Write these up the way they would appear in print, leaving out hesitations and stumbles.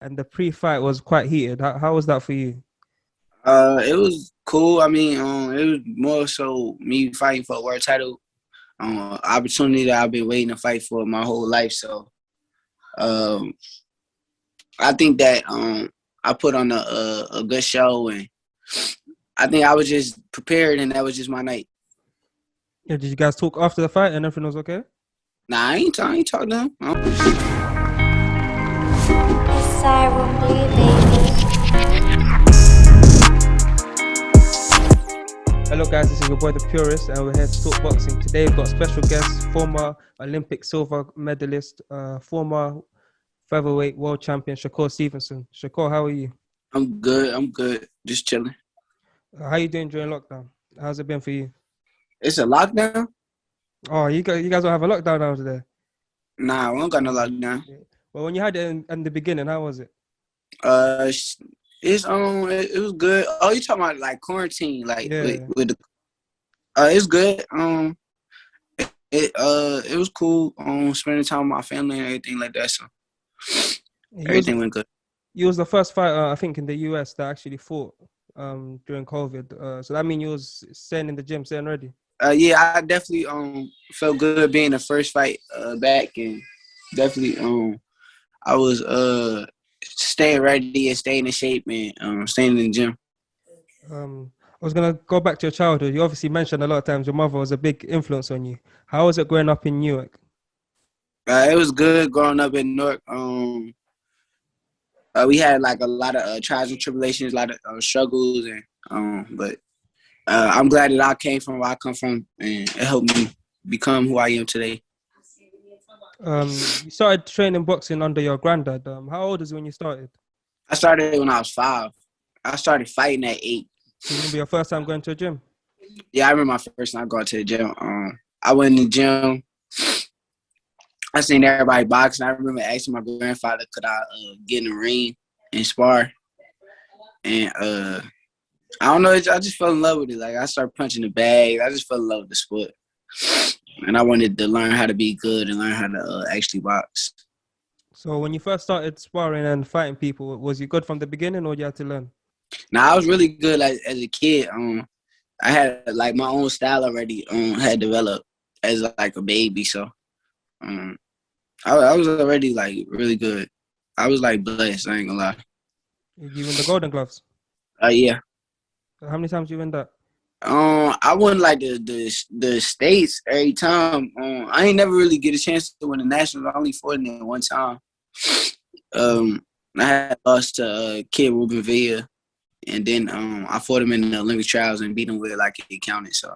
and the pre-fight was quite heated. How was that for you? It was cool. I mean, it was more so me fighting for a world title, opportunity that I've been waiting to fight for my whole life. So, um, I think that I put on a good show, and I think I was just prepared, and that was just my night. Yeah, did you guys talk after the fight and everything was okay? Nah, I ain't talking to him. Siren Blue, baby. Hello guys, this is your boy the Purist and we're here to talk boxing. Today we've got special guests, former Olympic silver medalist, former featherweight world champion Shakur Stevenson. Shakur, how are you? I'm good. I'm good. Just chilling. How are you doing during lockdown? How's it been for you? It's a lockdown? Oh, you guys don't have a lockdown out there? Nah, we don't got no lockdown. Well, when you had it in the beginning, how was it? It was good. Oh, you talking about like quarantine, like Yeah. with the it's good. It was cool. Spending time with my family and everything like that. So everything went good. You was the first fighter, I think, in the US that actually fought during COVID. So that means you was staying in the gym, staying ready. Yeah, I definitely felt good being the first fight back, and definitely I was staying ready and staying in shape and staying in the gym. I was gonna go back to your childhood. You obviously mentioned a lot of times your mother was a big influence on you. How was it growing up in Newark? It was good growing up in Newark. We had like a lot of trials and tribulations, a lot of struggles, and but I'm glad that I came from where I come from, and it helped me become who I am today. You started training boxing under your granddad. How old is you when you started? I started when I was 5. I started fighting at 8. Do you remember your first time going to a gym? Yeah, I remember my first time going to the gym. I went in the gym. I seen everybody boxing. I remember asking my grandfather, could I get in the ring and spar? And I don't know, I just fell in love with it. Like, I started punching the bag. I just fell in love with the sport. And I wanted to learn how to be good and learn how to actually box. So when you first started sparring and fighting people, was you good from the beginning or you had to learn? Now, I was really good as a kid. I had like my own style already had developed as like a baby. So I was already like really good. I was like blessed, I ain't gonna lie. You win the Golden Gloves? Yeah. How many times you win that? I won like the states every time. I ain't never really get a chance to win the nationals. I only fought in it one time. I had lost to Kid Ruben Villa, and then I fought him in the Olympic trials and beat him with like it counted. So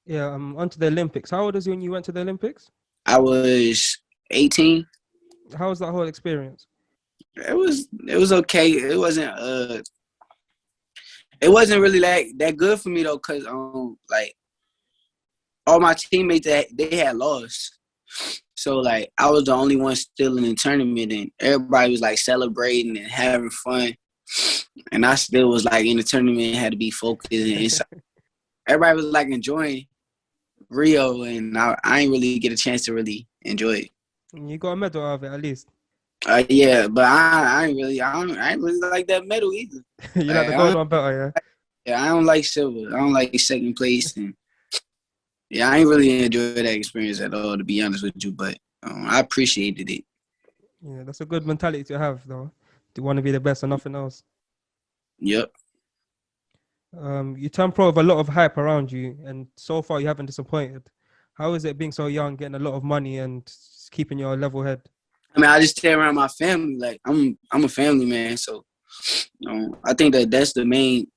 yeah, onto the Olympics. How old was you when you went to the Olympics? I was 18. How was that whole experience? It was okay. It wasn't really that good for me though, cause like all my teammates they had lost, so like I was the only one still in the tournament, and everybody was like celebrating and having fun, and I still was like in the tournament and had to be focused, and so everybody was like enjoying Rio, and I ain't really get a chance to really enjoy it. You got a medal out of it at least. Yeah, but I ain't really like that medal either. You like the gold one better, yeah? Yeah, I don't like silver. I don't like second place, and yeah, I ain't really enjoyed that experience at all, to be honest with you. But I appreciated it. Yeah, that's a good mentality to have, though. To want to be the best and nothing else. Yep. You turned pro with a lot of hype around you, and so far you haven't disappointed. How is it being so young, getting a lot of money, and keeping your level head? I mean, I just stay around my family. Like I'm a family man, so I think that's the main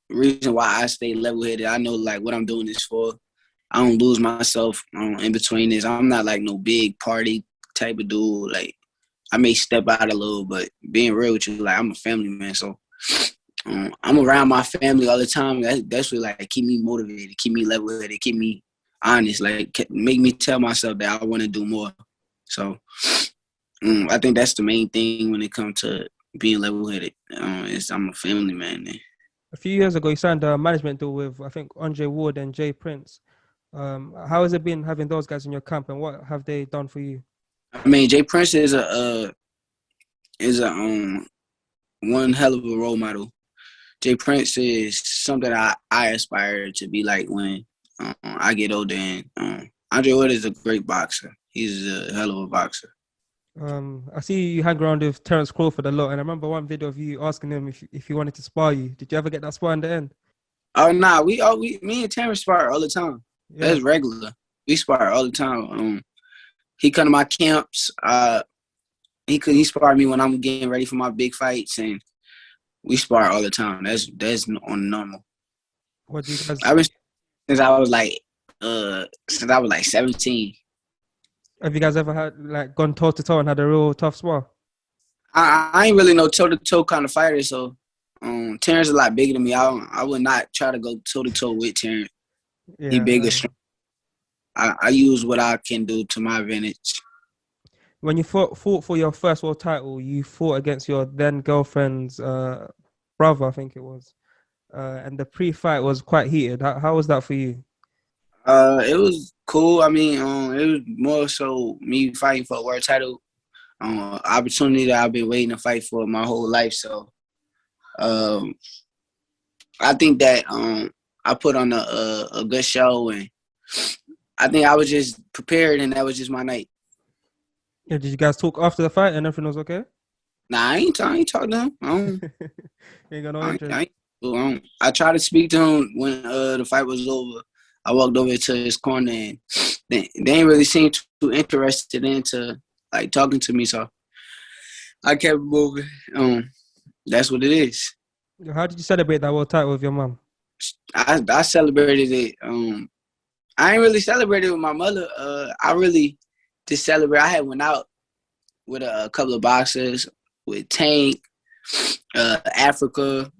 reason why I stay level-headed. I know like what I'm doing this for. I don't lose myself in between this. I'm not like no big party type of dude. Like I may step out a little, but being real with you, like I'm a family man, so I'm around my family all the time. That's what like keep me motivated, keep me level-headed, keep me honest. Like make me tell myself that I want to do more. So I think that's the main thing when it comes to being level-headed. Is I'm a family man. A few years ago, you signed a management deal with, I think, Andre Ward and Jay Prince. How has it been having those guys in your camp, and what have they done for you? I mean, Jay Prince is is a one hell of a role model. Jay Prince is something I aspire to be like when I get older. And Andre Ward is a great boxer. He's a hell of a boxer. I see you hang around with Terence Crawford a lot, and I remember one video of you asking him if he wanted to spar you. Did you ever get that spar in the end? Oh nah, me and Terrence spar all the time. Yeah. That's regular. We spar all the time. He come to my camps. He spar me when I'm getting ready for my big fights, and we spar all the time. That's on normal. What do you guys? I've been since I was like 17. Have you guys ever had like gone toe to toe and had a real tough spar? I ain't really no toe to toe kind of fighter, so Terrence is a lot bigger than me. I would not try to go toe to toe with Terrence. Yeah, He bigger, strong. I use what I can do to my advantage. When you fought for your first world title, you fought against your then girlfriend's brother, I think it was, and the pre-fight was quite heated. How was that for you? It was cool. I mean, it was more so me fighting for a world title, opportunity that I've been waiting to fight for my whole life. So, I think that I put on a good show, and I think I was just prepared, and that was just my night. Yeah, did you guys talk after the fight and everything was okay? Nah, I ain't talking to him. You ain't got no interest. I tried to speak to him when the fight was over. I walked over to his corner, and they ain't really seem too interested into like talking to me. So I kept moving. That's what it is. How did you celebrate that world title with your mom? I celebrated it. I ain't really celebrated with my mother. I really just celebrate. I had went out with a couple of boxers, with Tank, Africa,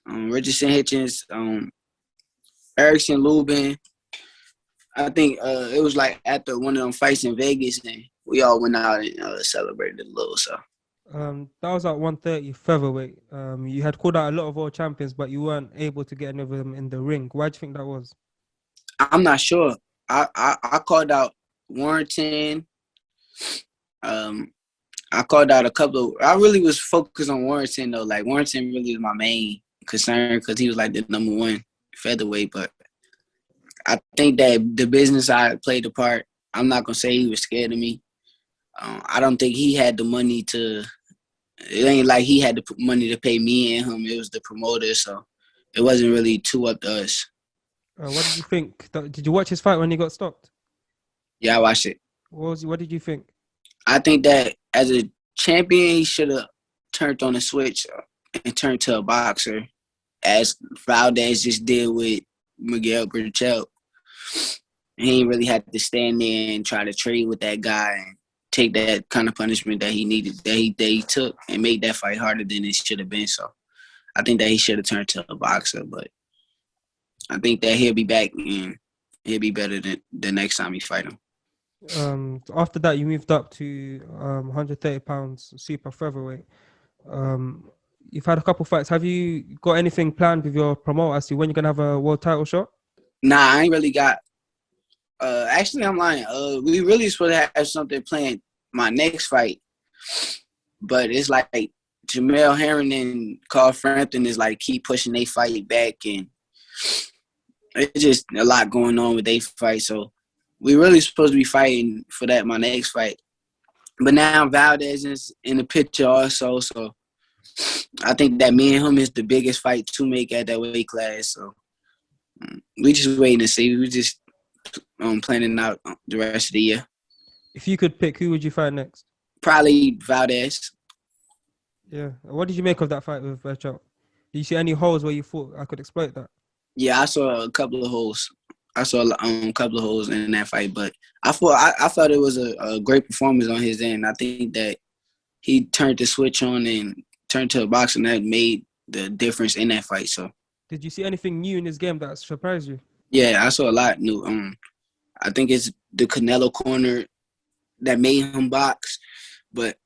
Richardson Hitchens, Erickson Lubin. I think it was like after one of them fights in Vegas, and we all went out and celebrated a little. So that was at 130 featherweight. You had called out a lot of world champions, but you weren't able to get any of them in the ring. Why do you think that was? I'm not sure. I called out Warrington. I called out a couple of. I really was focused on Warrington though. Like Warrington really was my main concern because he was like the #1 featherweight. But I think that the business side played a part. I'm not gonna say he was scared of me. I don't think he had the money to. It ain't like he had the money to pay me and him. It was the promoter, so it wasn't really too up to us. What did you think? Did you watch his fight when he got stopped? Yeah, I watched it. What did you think? I think that as a champion, he should have turned on the switch and turned to a boxer, as Valdez just did with Miguel Berchelt. He ain't really had to stand there and try to trade with that guy and take that kind of punishment that he needed, that he took, and make that fight harder than it should have been. So I think that he should have turned to a boxer, but I think that he'll be back and he'll be better than the next time he fight him. After that, you moved up to 130 pounds super featherweight. You've had a couple fights. Have you got anything planned with your promoter as to when you're gonna have a world title shot? Nah, I ain't really got. Actually, I'm lying. We really supposed to have something planned my next fight, but it's like Jamel Herring and Carl Frampton is like keep pushing they fight back, and it's just a lot going on with they fight. So we really supposed to be fighting for that my next fight, but now Valdez is in the picture also. So I think that me and him is the biggest fight to make at that weight class. So we just waiting to see. We just planning out the rest of the year. If you could pick, who would you fight next? Probably Valdez. Yeah. What did you make of that fight with Berchelt? Did you see any holes where you thought I could exploit that? Yeah, I saw a couple of holes. I saw a couple of holes in that fight, but I thought it was a great performance on his end. I think that he turned the switch on and turned to a boxer, and that made the difference in that fight. So, did you see anything new in his game that surprised you? Yeah, I saw a lot new. I think it's the Canelo corner that made him box, but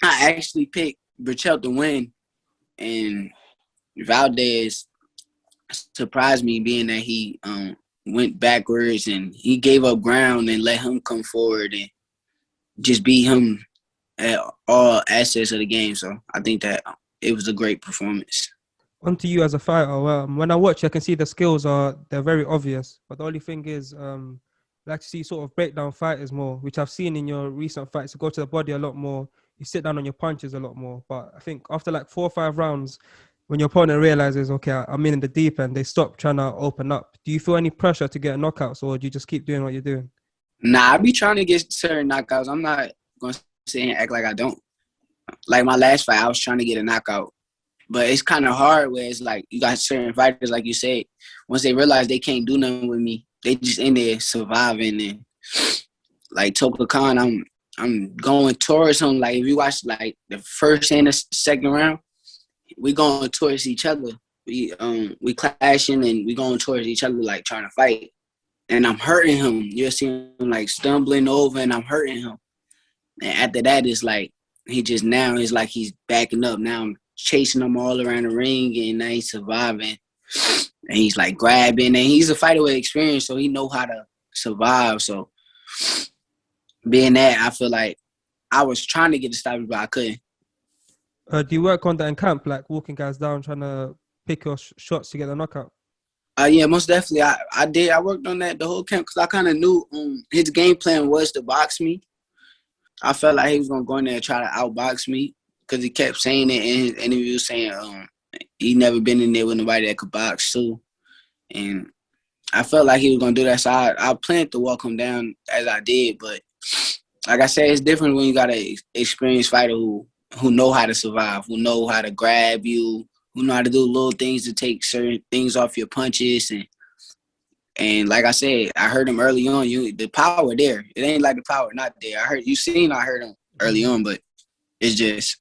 I actually picked Berchelt to win, and Valdez surprised me, being that he went backwards and he gave up ground and let him come forward and just beat him at all aspects of the game. So I think that it was a great performance. Onto you as a fighter. When I watch, I can see the skills they're very obvious. But the only thing is, I like to see sort of breakdown fighters more, which I've seen in your recent fights. You go to the body a lot more. You sit down on your punches a lot more. But I think after like 4 or 5 rounds, when your opponent realizes, okay, I'm in the deep end, they stop trying to open up. Do you feel any pressure to get knockouts, or do you just keep doing what you're doing? Nah, I be trying to get certain knockouts. I'm not going to sit here and act like I don't. Like my last fight, I was trying to get a knockout. But it's kind of hard where it's like you got certain fighters, like you said, once they realize they can't do nothing with me, they just in there surviving. And like Toka Khan, I'm going towards him. Like if you watch like the first and the second round, we going towards each other. We clashing and we going towards each other like trying to fight. And I'm hurting him. You'll see him like stumbling over and I'm hurting him. And after that, it's like it's like he's backing up. Now I'm chasing him all around the ring and now he's surviving. And he's like grabbing and he's a fighter with experience, so he know how to survive. So being that, I feel like I was trying to get the stoppage, but I couldn't. Do you work on that in camp, like walking guys down, trying to pick your shots to get the knockout? Yeah, most definitely. I did. I worked on that the whole camp because I kind of knew his game plan was to box me. I felt like he was going to go in there and try to outbox me because he kept saying it in his interview, saying he never been in there with nobody that could box too. And I felt like he was going to do that. So I planned to walk him down as I did. But like I said, it's different when you got an experienced fighter who know how to survive, who know how to grab you, who know how to do little things to take certain things off your punches. And like I said, I heard him early on. The power there. It ain't like the power not there. I heard him early on, but it's just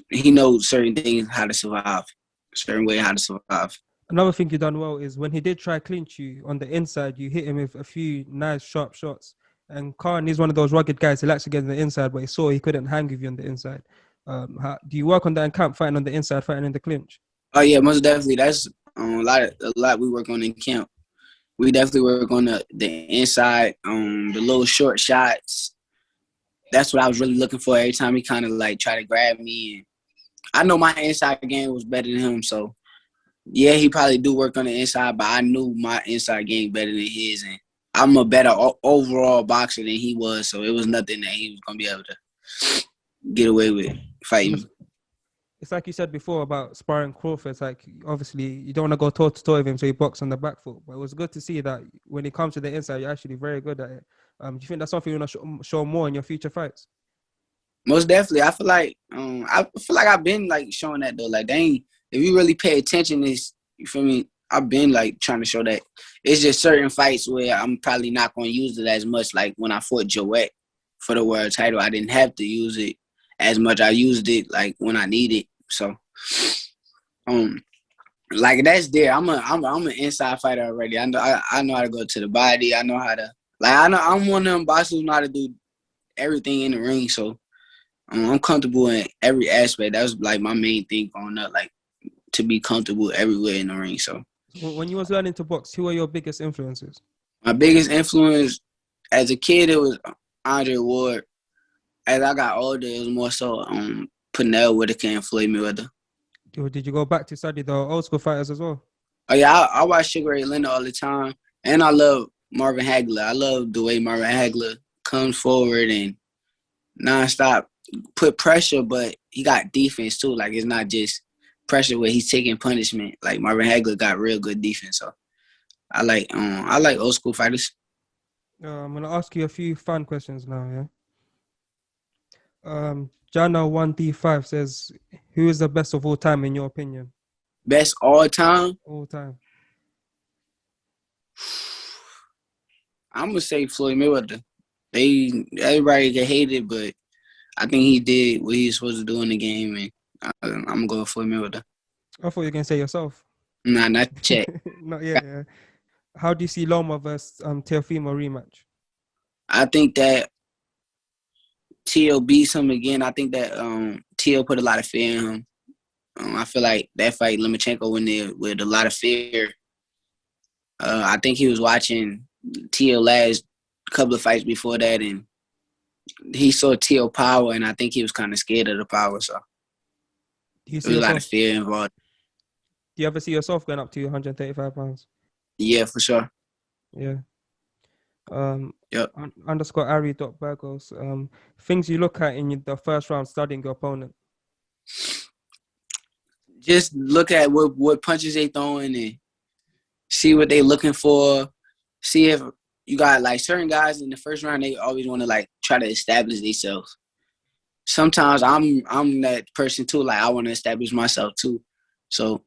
he knows certain things how to survive, certain way how to survive. Another thing you done well is when he did try clinch you on the inside, you hit him with a few nice sharp shots. And Khan is one of those rugged guys. He likes to get on the inside, but he saw he couldn't hang with you on the inside. Do you work on that in camp, fighting on the inside, fighting in the clinch? Oh yeah, most definitely. That's a lot we work on in camp. We definitely work on the inside, the little short shots. That's what I was really looking for every time he kind of like tried to grab me. And I know my inside game was better than him, so yeah, he probably do work on the inside, but I knew my inside game better than his, and I'm a better overall boxer than he was, so it was nothing that he was gonna be able to get away with fighting me. It's like you said before about sparring Crawford. It's like, obviously, you don't want to go toe-to-toe with him, so he boxes on the back foot. But it was good to see that when it comes to the inside, you're actually very good at it. Do you think that's something you want to show more in your future fights? Most definitely. I feel like I've been like showing that though. Like, dang, if you really pay attention, you feel me? I've been like trying to show that. It's just certain fights where I'm probably not going to use it as much. Like when I fought Joette for the world title, I didn't have to use it as much. I used it like when I needed. So, like that's there. I'm an inside fighter already. I know how to go to the body. I know how to I'm one of them boxers who know how to do everything in the ring. So I'm comfortable in every aspect. That was like my main thing growing up, like to be comfortable everywhere in the ring. So when you was learning to box, who were your biggest influences? My biggest influence as a kid, it was Andre Ward. As I got older, it was more so Pernell Whitaker and Floyd Mayweather. Did you go back to study the old school fighters as well? Oh yeah, I watch Sugar Ray Leonard all the time, and I love Marvin Hagler. I love the way Marvin Hagler comes forward and nonstop put pressure, but he got defense too. Like it's not just pressure where he's taking punishment. Like Marvin Hagler got real good defense. So I like old school fighters. I'm gonna ask you a few fun questions now. Yeah. Jana1D5 says, "Who is the best of all time in your opinion?" Best all time? All time. I'm gonna say Floyd Mayweather. Everybody get hated, but I think he did what he was supposed to do in the game, and I'm gonna go with Floyd Mayweather. I thought you were gonna say yourself. Nah, not yet. Not yet. Yeah. How do you see Loma versus Teofimo rematch? I think that Teo beats him again. I think that Teo put a lot of fear in him. I feel like that fight, Lomachenko went there with a lot of fear. I think he was watching Teo last couple of fights before that, and he saw Teal power, and I think he was kind of scared of the power. So Do you there see was a lot of yourself? fear involved. Do you ever see yourself going up to 135 pounds? Yeah, for sure. Yeah. Yep. Underscore Ari.Burgos. Things you look at in the first round studying your opponent. Just look at what punches they throwing and see what they looking for. See if you got like certain guys in the first round, they always want to like try to establish themselves. Sometimes I'm that person too. Like I want to establish myself too. So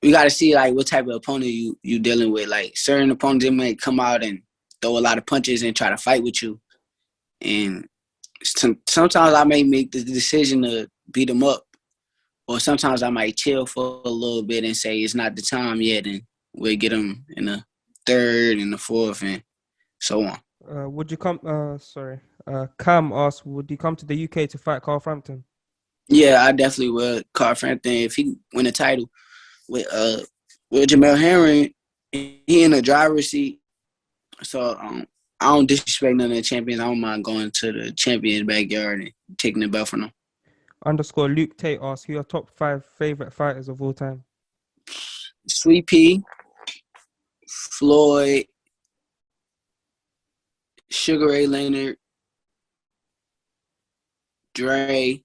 you got to see like what type of opponent you dealing with. Like certain opponents, they may come out and throw a lot of punches and try to fight with you. And sometimes I may make the decision to beat them up. Or sometimes I might chill for a little bit and say it's not the time yet, and we'll get them in the third and the fourth and so on. Would you come? Cam asked, would you come to the UK to fight Carl Frampton? Yeah, I definitely would. Carl Frampton, if he win a title with Jamel Herring, he in the driver's seat. So I don't disrespect none of the champions. I don't mind going to the champion's backyard and taking the belt from them. Underscore Luke Tate asks, who are your top 5 favorite fighters of all time? Sweet Pea, Floyd, Sugar Ray Leonard, Dre,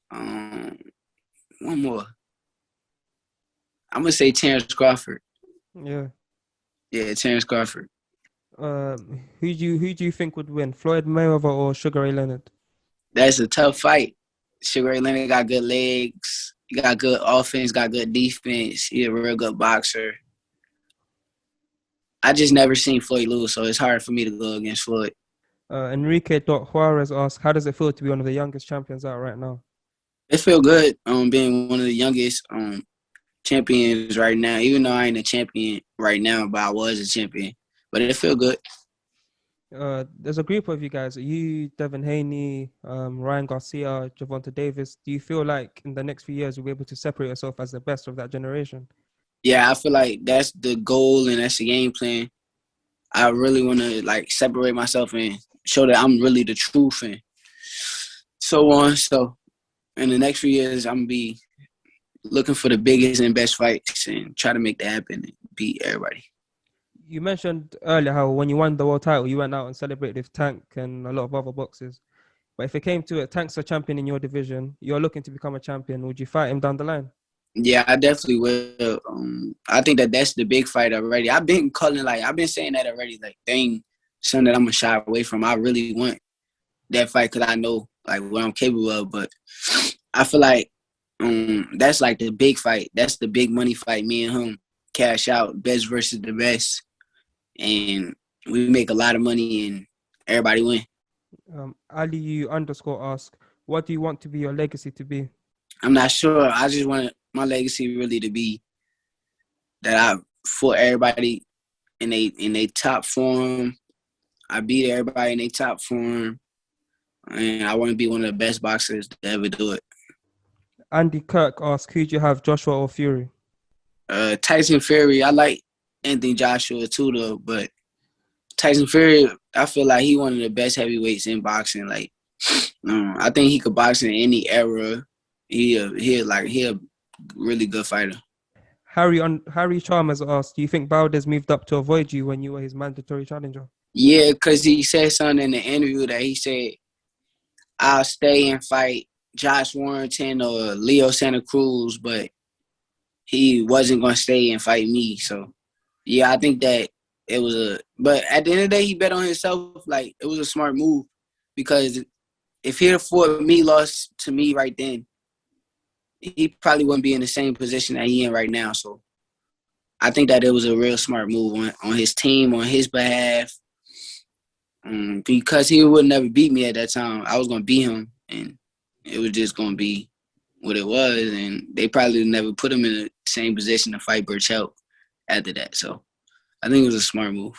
one more. I'm gonna say Terrence Crawford. Yeah. Yeah, Terrence Crawford. Who do you think would win, Floyd Mayweather or Sugar Ray Leonard? That's a tough fight. Sugar Ray Leonard got good legs. He got good offense, got good defense. He's a real good boxer. I just never seen Floyd lose, so it's hard for me to go against Floyd. Enrique.Juarez asks, how does it feel to be one of the youngest champions out right now? It feel good being one of the youngest champions right now, even though I ain't a champion right now, but I was a champion. But it feel good. There's a group of you guys, you, Devin Haney, Ryan Garcia, Javonta Davis. Do you feel like in the next few years you'll be able to separate yourself as the best of that generation? Yeah, I feel like that's the goal and that's the game plan. I really want to like separate myself and show that I'm really the truth and so on. So in the next few years, I'm going to be looking for the biggest and best fights and try to make that happen and beat everybody. You mentioned earlier how when you won the world title, you went out and celebrated with Tank and a lot of other boxers. But if it came to it, Tank's a champion in your division. You're looking to become a champion. Would you fight him down the line? Yeah, I definitely will. I think that's the big fight already. I've been saying that already. Like, dang, something that I'm going to shy away from. I really want that fight because I know like what I'm capable of. But I feel like that's like the big fight. That's the big money fight. Me and him cash out, best versus the best. And we make a lot of money and everybody win. Ali__ ask, what do you want to be your legacy to be? I'm not sure. I just want my legacy really to be that I fought everybody in they top form. I beat everybody in their top form. And I want to be one of the best boxers to ever do it. Andy Kirk asks, who do you have, Joshua or Fury? Tyson Fury. I like Anthony Joshua too, though. But Tyson Fury, I feel like he one of the best heavyweights in boxing. Like, I think he could box in any era. He a really good fighter. Harry Chalmers asked, do you think Valdez moved up to avoid you when you were his mandatory challenger? Yeah, because he said something in the interview that he said, I'll stay and fight Josh Warrington or Leo Santa Cruz, but he wasn't going to stay and fight me. So, yeah, I think that it was but at the end of the day, he bet on himself. Like, it was a smart move because if he'd have fought me, lost to me right then, he probably wouldn't be in the same position that he in right now. So I think that it was a real smart move on his team, on his behalf, because he would never beat me at that time. I was going to beat him, and it was just going to be what it was, and they probably never put him in the same position to fight Burchell after that. So I think it was a smart move.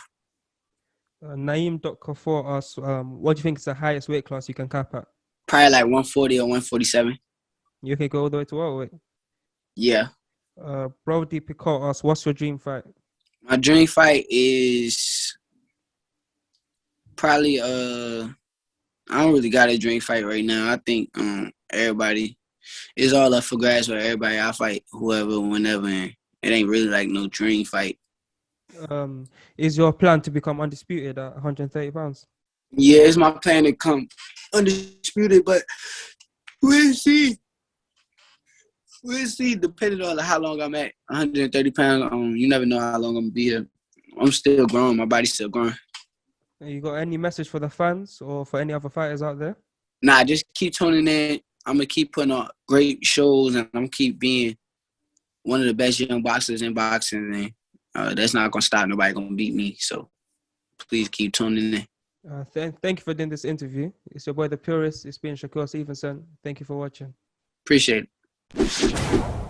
Naeem.Kafour asks, what do you think is the highest weight class you can cap at? Probably like 140 or 147. You can go all the way to welterweight? Yeah. Brody Picot asks, what's your dream fight? My dream fight is Probably I don't really got a dream fight right now. I think everybody it's all up for grabs for everybody. I fight whoever, whenever, and it ain't really like no dream fight. Is your plan to become undisputed at 130 pounds? Yeah, it's my plan to come undisputed, but we'll see. We'll see, depending on how long I'm at 130 pounds. You never know how long I'm gonna be here. I'm still growing. My body's still growing. You got any message for the fans or for any other fighters out there? Nah, just keep tuning in. I'm gonna keep putting on great shows, and I'm gonna keep being one of the best young boxers in boxing. And that's not gonna stop nobody gonna beat me. So please keep tuning in. Thank you for doing this interview. It's your boy, the Purist. It's been Shakur Stevenson. Thank you for watching. Appreciate it.